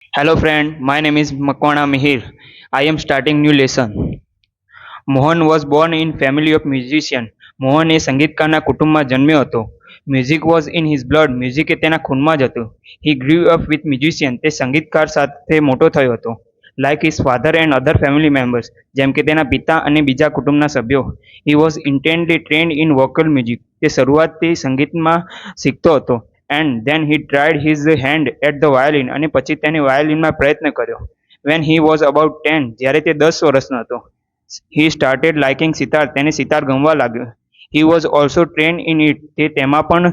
Hello friend, my name is Makwana Mihir. I am starting new lesson. Mohan was born in family of musician. Mohan એ સંગીતકારના કુટુંબમાં જન્મ્યો હતો. Music was in his blood. Music એ તેના ખૂનમાં જ હતું. He grew up with musician. તે સંગીતકાર સાથે મોટો થયો હતો. Like his father and other family members. જેમ કે તેના પિતા અને બીજા કુટુંબના સભ્યો. He was intently trained in vocal music. તે શરૂઆતથી સંગીતમાં શીખતો હતો. And then he tried his hand at the violin. અને પછી તેને વાયોલિનમાં પ્રયત્ન કર્યો. વેન હી વોઝ અબાઉટ 10, જ્યારે તે 10 વર્ષનો હતો, હી સ્ટાર્ટેડ લાઇકિંગ સિતાર. તેને સિતાર ગમવા લાગ્યો. He was also trained in it. તે તેમાં પણ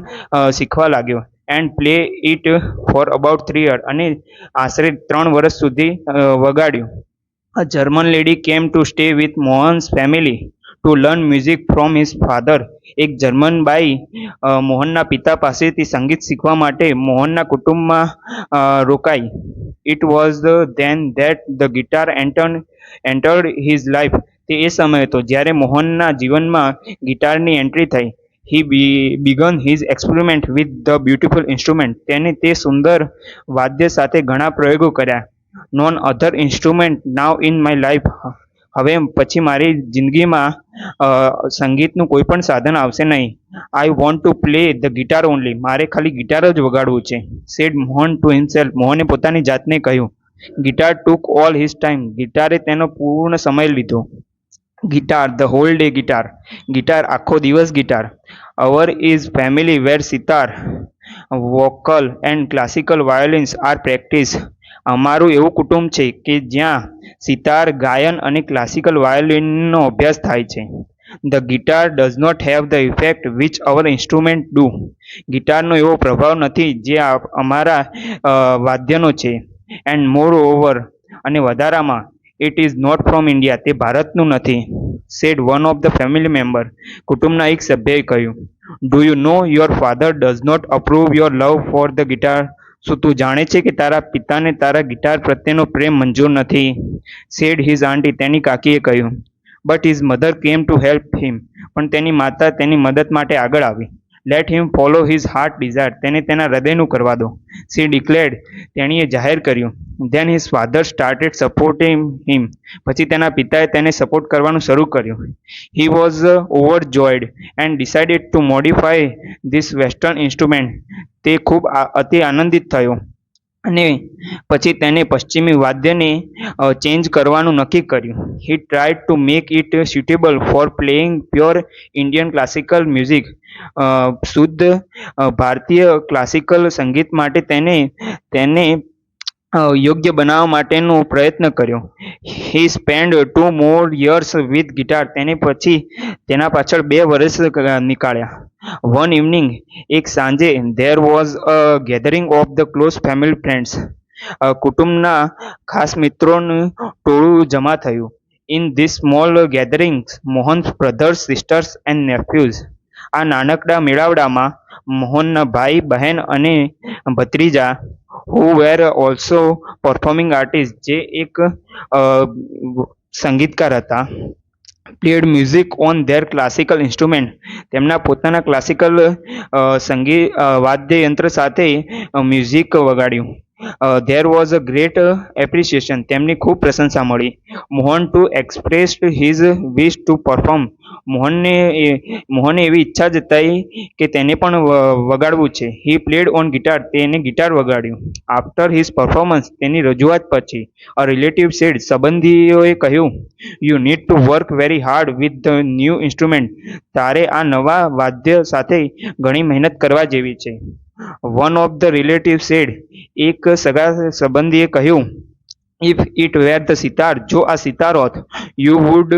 શીખવા લાગ્યો. And play it for about 3 years. અને આશરે 3 વર્ષ સુધી વગાડ્યું. A German lady came to stay with Mohan's family to learn music from his father. એક જર્મન બાઈ મોહનના પિતા પાસેથી સંગીત શીખવા માટે મોહનના કુટુંબમાં રોકાઈ. It was then that the guitar entered his life. તે એ સમય હતો જ્યારે મોહનના જીવનમાં ગિટારની એન્ટ્રી થઈ. He began his experiment with the beautiful instrument. તેને તે સુંદર વાદ્ય સાથે ઘણા પ્રયોગો કર્યા. None other instrument now in my life. હવે પછી મારી જિંદગીમાં સંગીતનું કોઈ પણ સાધન આવશે નહીં. I want to play the guitar only. મારે ખાલી ગિટાર જ વગાડવું છે. Said Mohan to himself. મોહને પોતાની જાતને કહ્યું. Guitar took all his time. ગિટારે તેનો પૂર્ણ સમય લીધો. Guitar the whole day guitar. Guitar આખો દિવસ guitar. Our is family were sitar, vocal and classical violins are practice. અમારું એવું કુટુંબ છે કે જ્યાં સિતાર, ગાયન અને ક્લાસિકલ વાયોલિનનો અભ્યાસ થાય છે. The guitar does not have the effect which our instrument do. ગિટારનો એવો પ્રભાવ નથી જે અમારા વાદ્યનો છે. એન્ડ મોર ઓવર, અને વધારામાં, it is not from India. તે ભારતનું નથી. Said one of the family member. કુટુંબના એક સભ્યએ કહ્યું. Do you know your father does not approve your love for the guitar. શું તું જાણે છે કે તારા પિતાને તારા ગિટાર પ્રત્યેનો પ્રેમ મંજૂર નથી? Said his aunty. તેની કાકીએ કહ્યું. But his mother came to help him. પણ તેની માતા તેની મદદ માટે આગળ આવી. Let him follow his heart desire. તેને તેના હૃદયનું કરવા દો. She declared. તેણીએ જાહેર કર્યું. Then his father started supporting him. પછી તેના પિતાએ તેને સપોર્ટ કરવાનું શરૂ કર્યું. He was overjoyed and decided to modify this western instrument. તે ખૂબ અતિ આનંદિત થયો અને પછી તેને પશ્ચિમી વાદ્યને ચેન્જ કરવાનું નક્કી કર્યું. He tried to make it suitable for playing pure Indian classical music. શુદ્ધ ભારતીય ક્લાસિકલ સંગીત માટે તેને યોગ્ય બનાવવા માટેનો પ્રયત્ન કર્યો. He spend 2 more years with guitar. તેને પછી તેના પાછળ 2 વર્ષ નીકાળ્યા. One evening. એક સાંજે, there was a gathering of the close family friends. કુટુંબના ખાસ મિત્રોનું ટોળું જમા થયું. In this small gatherings Mohan's brothers, sisters and nephews. આ નાનકડા મેળાવડામાં મોહનના ભાઈ, બહેન અને ભત્રીજા, who were also performing artist, જે એક સંગીતકાર હતા, played music on their classical instrument. તેમના પોતાના ક્લાસિકલ વાદ્યયંત્ર સાથે મ્યુઝિક વગાડ્યું. There was a great appreciation. તેમની ખૂબ પ્રશંસા મળી. Mohan too expressed his wish to perform. મોહને એવી ઈચ્છા જતાઈ કે તેને પણ વગાડવું છે. He played on guitar. તેને ગિટાર વગાડ્યું. After his performance. તેની રજૂઆત પછી, અ રિલેટિવ સેડ. સંબંધીઓએ કહ્યું. You need to work very hard with the new instrument. તારે આ નવા વાદ્ય સાથે ઘણી મહેનત કરવા જેવી છે. One of the relative said. એક સગા સંબંધીએ કહ્યું. If it were the sitar. જો આ સિતાર હોત, you would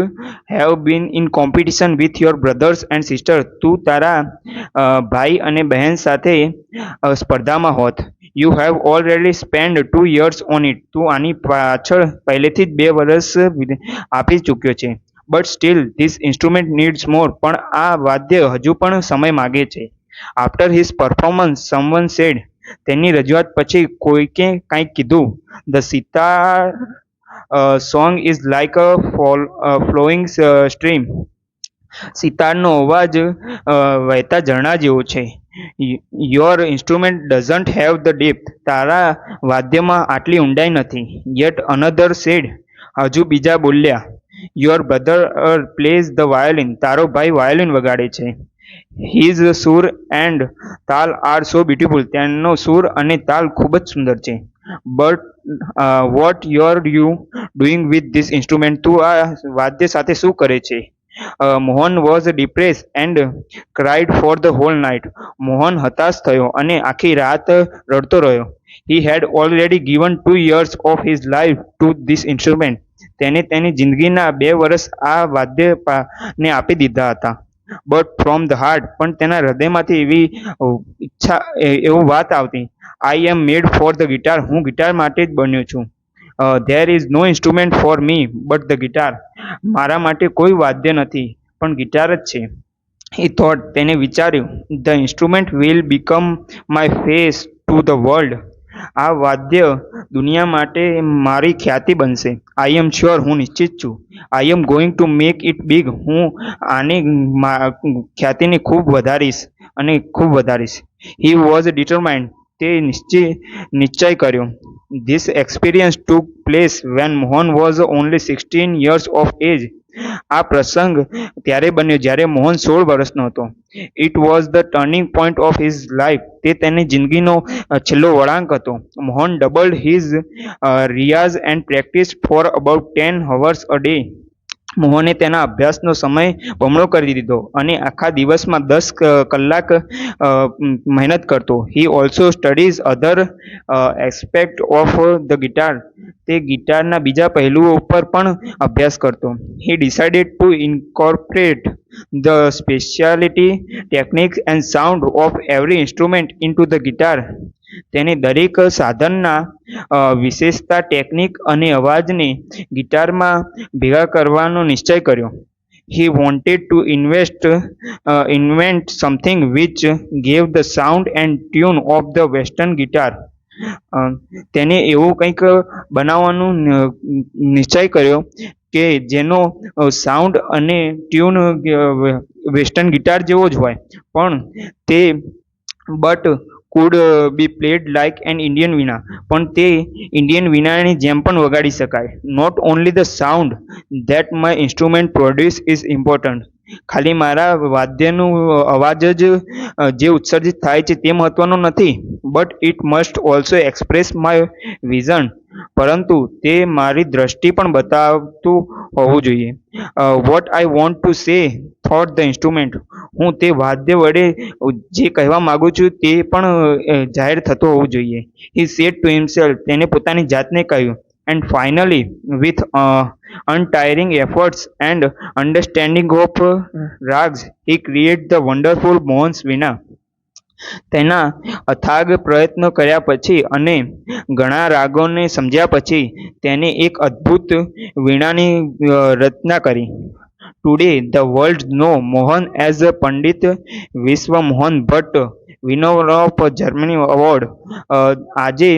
have been in competition with your brothers and sister. તું તારા ભાઈ અને બહેન સાથે સ્પર્ધામાં હોત. You have already spend 2 years on it. તું આની પાછળ પહેલેથી જ 2 વર્ષ આપી ચૂક્યો છે. But still this instrument needs more. પણ આ વાદ્ય હજુ પણ સમય માગે છે. After his performance someone said. તેની રજૂઆત પછી કોઈકે કંઈક કીધું. The sitar song is like a flowing stream. સિતારનો અવાજ વહેતા ઝરણા જેવો છે. Your instrument doesn't have the depth. તારા વાદ્યમાં આટલી ઊંડાઈ નથી. Yet another said. હજુ બીજા બોલ્યા. Your brother plays the violin. તારો ભાઈ વાયોલિન વગાડે છે. His સુર and તાલ are so beautiful. તેનો સુર અને તાલ ખૂબ જ સુંદર છે. But what you're you doing with this instrument? તું આ વાદ્ય સાથે શું કરે છે? Mohan was depress and cried for the whole night. Mohan હતાશ થયો અને આખી રાત રડતો રહ્યો. He had already given 2 years of his life to this instrument. તેને તેની જિંદગીના 2 વર્ષ આ વાદ્યને આપી દીધા હતા. બટ ફ્રોમ ધ હાર્ટ, પણ તેના હૃદયમાંથી એવી ઈચ્છા એવું વાત આવતી, I am made for the guitar. હું ગિટાર માટે જ બન્યો છું. There is no instrument for me but the guitar. મારા માટે કોઈ વાદ્ય નથી પણ ગિટાર જ છે. હી થોટ, તેને વિચાર્યું, the instrument will become my face to the world. આ વાદ્ય દુનિયા માટે મારી ખ્યાતિ બનશે. આઈ એમ શ્યોર, હું નિશ્ચિત છું. I am going to make it big. હું આની ખ્યાતિને ખૂબ વધારીશ અને ખૂબ વધારીશ. He was determined. તે નિશ્ચય કર્યો. This experience took place when Mohan was only 16 years of age. આ પ્રસંગ ત્યારે બન્યો જ્યારે મોહન 16 વર્ષનો હતો. It was the turning point of his life. તે તેની જિંદગીનો છેલ્લો વળાંક હતો. Mohan doubled his riyaz and practice for about 10 hours a day. મોહને તેના અભ્યાસનો સમય બમણો કરી દીધો અને આખા દિવસમાં 10 કલાક મહેનત કરતો. He also studies other aspect of the guitar. તે ગિટારના બીજા પહેલુઓ ઉપર પણ અભ્યાસ કરતો. He decided to incorporate the speciality, techniques and sound of every instrument into the guitar. તેને દરેક સાધનના વિશેષતા, ટેકનિક અને અવાજને ગિટારમાં ભેગા કરવાનો નિશ્ચય કર્યો. He wanted to invent something which gave the sound and tune of the western guitar. તેને એવું કંઈક બનાવવાનો નિશ્ચય કર્યો કે જેનો સાઉન્ડ અને ટ્યુન વેસ્ટર્ન ગિટાર જેવો જ હોય, પણ તે but could be played like an Indian veena. પણ તે ઇન્ડિયન વીણાની જેમ પણ વગાડી શકાય. Not only the sound that my instrument produce is important. ખાલી મારા વાદ્યનું અવાજ જ જે ઉત્સર્જિત થાય છે તે મહત્વનો નથી. But it must also express my vision. પરંતુ તે મારી દ્રષ્ટિ પણ બતાવતું હોવું જોઈએ. What I want to say thought the instrument. હું તે વાદ્ય વડે જે કહેવા માગું છું તે પણ જાહેર થતો હોવું જોઈએ. He said to himself. તેને પોતાની જાતને કહ્યું. And finally with untiring efforts and understanding of rags, he created the wonderful Mohan's Veena. તેના અથાગ પ્રયત્નો કર્યા પછી અને ઘણા રાગોને સમજ્યા પછી તેને એક અદ્ભુત વીણાની રચના કરી. Today the world know Mohan as Pandit Vishwa Mohan Bhatt, winner of Grammy award. આજે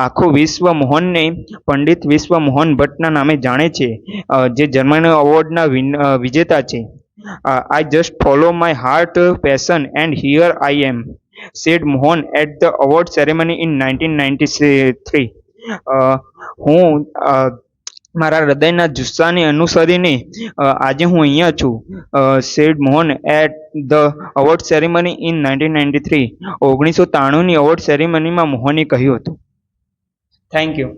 આખું વિશ્વ મોહનને પંડિત વિશ્વ મોહન ભટ્ટના નામે જાણે છે, જે જર્મની અવોર્ડના વિજેતા છે. I just follow my heart passion and here I am, said Mohan at the award ceremony in 1993. હું મારા હૃદયના જુસ્સાને અનુસરીને આજે હું અહીંયા છું, said Mohan at the award ceremony in 1993. 1993ની અવોર્ડ સેરેમનીમાં મોહને કહ્યું હતું. Thank you.